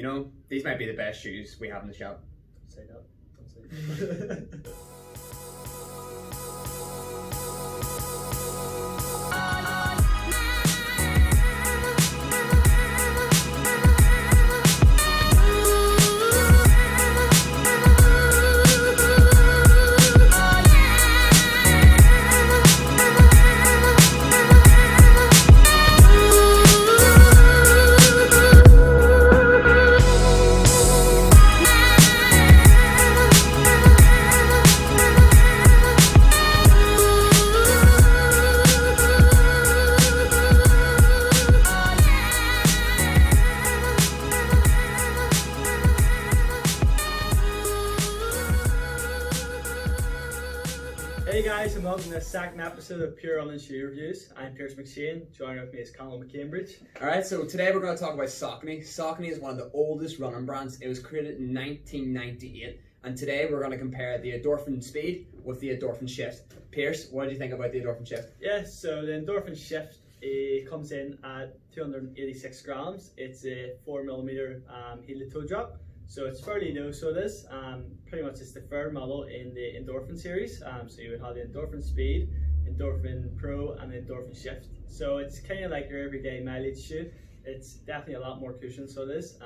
know, these might be the best shoes we have in the shop. Don't say that. Don't say that. Hey guys, and welcome to the second episode of Pure Running Shoe Reviews. I'm Pierce McShane, joining with me is Colin McCambridge. Alright, so today we're going to talk about Saucony. Saucony is one of the oldest running brands. It was created in 1998, and today we're going to compare the Endorphin Speed with the Endorphin Shift. Pierce, what did you think about the Endorphin Shift? Yeah, so the Endorphin Shift comes in at 286 grams. It's a 4mm heel to toe drop. So it's fairly low, so it is. Pretty much it's the third model in the Endorphin series. So you would have the Endorphin Speed, Endorphin Pro, and the Endorphin Shift. So it's kind of like your everyday mileage shoe. It's definitely a lot more cushion, so it is.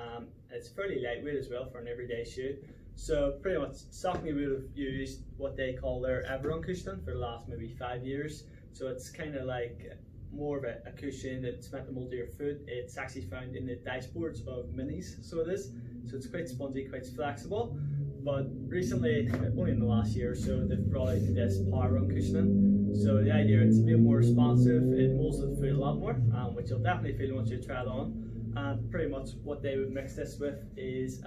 It's fairly lightweight as well for an everyday shoe. So pretty much Saucony would have used what they call their Everrun cushioning for the last maybe 5 years. So it's kind of like more of a cushion that's meant to mold to your foot. It's actually found in the dashboards of minis, so it is. So it's quite spongy, quite flexible. But recently, only in the last year or so, they've brought out this power run cushioning. So the idea it's a bit more responsive, it molds to the foot a lot more, which you'll definitely feel once you try it on. And pretty much what they would mix this with is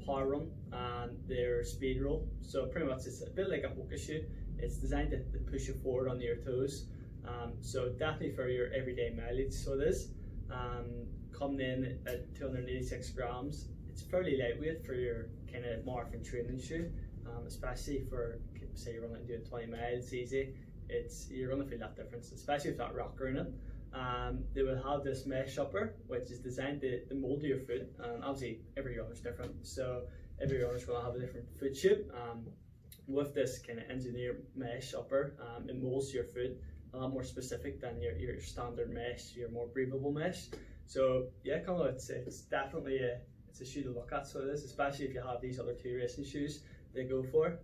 power run and their speed roll. So pretty much it's a bit like a Hoka shoe. It's designed to push you forward on your toes. So definitely for your everyday mileage, so it is. Coming in at 286 grams, it's fairly lightweight for your kind of marathon training shoe, especially for, say you're running doing 20 miles easy, you're going to feel that difference, especially with that rocker in it. They will have this mesh upper, which is designed to mold to your foot, and obviously every runner's different, so every runner's going to have a different foot shape. With this kind of engineered mesh upper, it molds to your foot a lot more specific than your standard mesh, your more breathable mesh. So yeah, kind of it's definitely it's a shoe to look at, so it is, especially if you have these other two racing shoes they go for.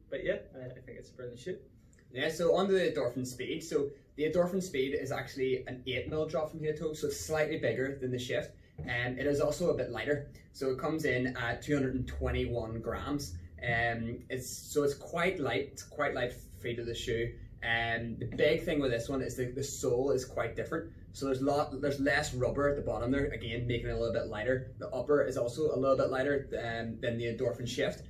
But yeah, I think it's a brilliant shoe. Yeah, so on to the Endorphin Speed. So the Endorphin Speed is actually an 8mm drop from heel to toe, so it's slightly bigger than the Shift, and it is also a bit lighter. So it comes in at 221 grams. It's quite light. It's quite light feet of the shoe. The big thing with this one is the sole is quite different. So there's less rubber at the bottom there, again making it a little bit lighter. The upper is also a little bit lighter than the Endorphin Shift.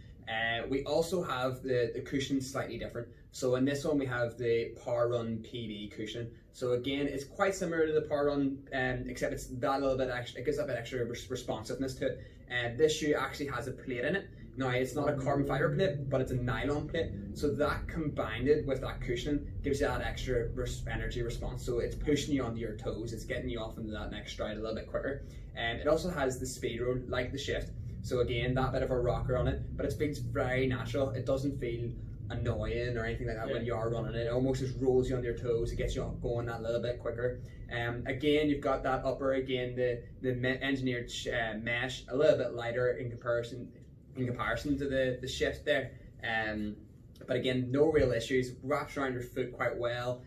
We also have the cushion slightly different. So in this one we have the Power Run PB cushion. So again, it's quite similar to the Power Run, except it's that little bit extra. It gives a bit extra responsiveness to it. This shoe actually has a plate in it. Now it's not a carbon fiber plate, but it's a nylon plate. So that combined with that cushioning gives you that extra energy response. So it's pushing you onto your toes. It's getting you off into that next stride a little bit quicker. And it also has the speed roll like the Shift. So again, that bit of a rocker on it, but it feels very natural. It doesn't feel annoying or anything like that when you are running it. It almost just rolls you on your toes. It gets you going that little bit quicker. Again, you've got that upper, again, the engineered mesh, a little bit lighter in comparison to the Shift there. But again, no real issues. Wraps around your foot quite well.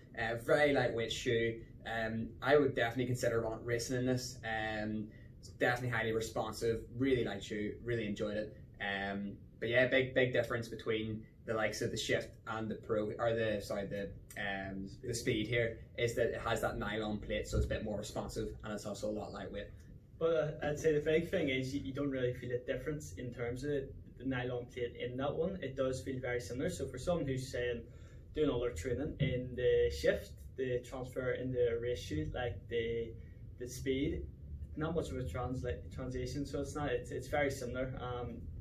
Very lightweight shoe. I would definitely consider racing in this. It's definitely highly responsive, really light shoe, really enjoyed it. But yeah, big difference between the likes of the Shift and the Pro, or the Speed here, is that it has that nylon plate, so it's a bit more responsive, and it's also a lot lightweight. But I'd say the big thing is you don't really feel a difference in terms of the nylon plate in that one. It does feel very similar. So for someone who's saying doing all their training in the Shift, the transfer in the race shoe, like the Speed, not much of a translation, so it's very similar.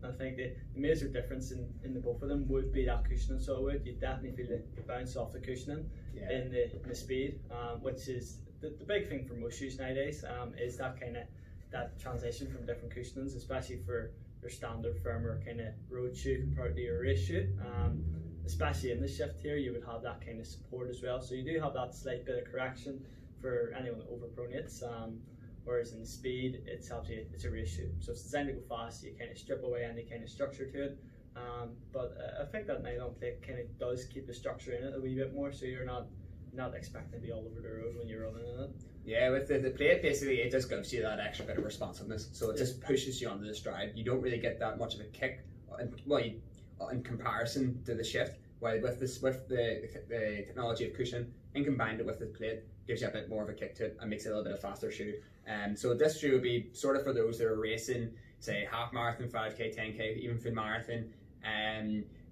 I think the major difference in the both of them would be that cushioning. So you definitely feel the bounce off the cushioning in the Speed, which is the big thing for most shoes nowadays, is that kind of that transition from different cushionings, especially for your standard firmer kind of road shoe compared to your race shoe. Especially in the shift here, you would have that kind of support as well. So you do have that slight bit of correction for anyone that overpronates. Whereas in the speed, it's a race shoe, so it's designed to go fast. You kind of strip away any kind of structure to it. But I think that nylon plate kind of does keep the structure in it a wee bit more, so you're not expecting to be all over the road when you're running in it. Yeah, with the plate, basically, it just gives you that extra bit of responsiveness. So it just pushes you onto the stride. You don't really get that much of a kick, in comparison to the shift. While with the technology of cushion and combined it with the plate, gives you a bit more of a kick to it and makes it a little bit of a faster shoe. So this shoe would be sort of for those that are racing, say half marathon, 5k, 10k, even full marathon.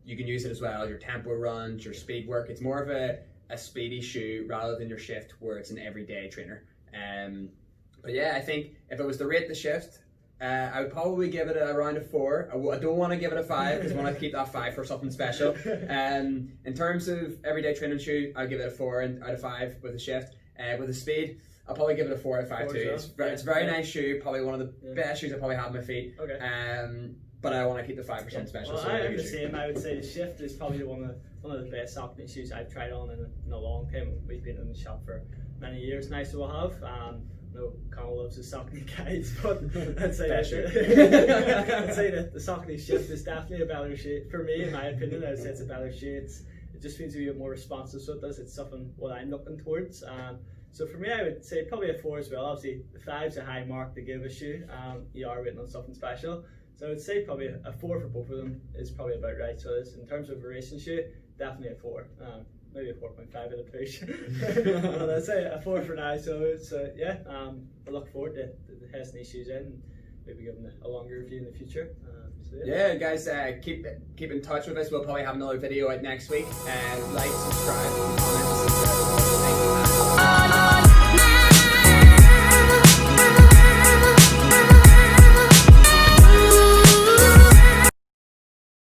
You can use it as well, your tempo runs, your speed work. It's more of a speedy shoe rather than your shift where it's an everyday trainer. But yeah, I think if it was to rate the shift, I would probably give it around a 4. I don't want to give it a 5 because I want to keep that 5 for something special. In terms of everyday training shoe, I'll give it a 4 out of 5 with the shift. With the speed, I'll probably give it a 4 out of 5 too. It's a very nice shoe, probably one of the best shoes I probably have on my feet. Okay. But I want to keep the 5 for something special. Well, I'm the same. I would say the shift is probably one of the best Saucony shoes I've tried on in a long time. We've been in the shop for many years now, so we'll have. No, Connell loves his Saucony guides, but I'd say that the Saucony shift is definitely a better shoe for me, in my opinion. I'd say it's a better shoe. It just feels a bit more responsive, so it does. It's something what I'm looking towards. So for me, I would say probably a 4 as well. Obviously, the 5's a high mark to give a shoe. You are waiting on something special. So I would say probably a 4 for both of them is probably about right. So in terms of a racing shoe, definitely a 4. Maybe a 4.5 at a push. Well, I'd say a 4 for now. So yeah, I look forward to testing these shoes in and maybe giving a longer review in the future. Yeah, guys, keep in touch with us. We'll probably have another video out next week. Like, subscribe, comment, subscribe.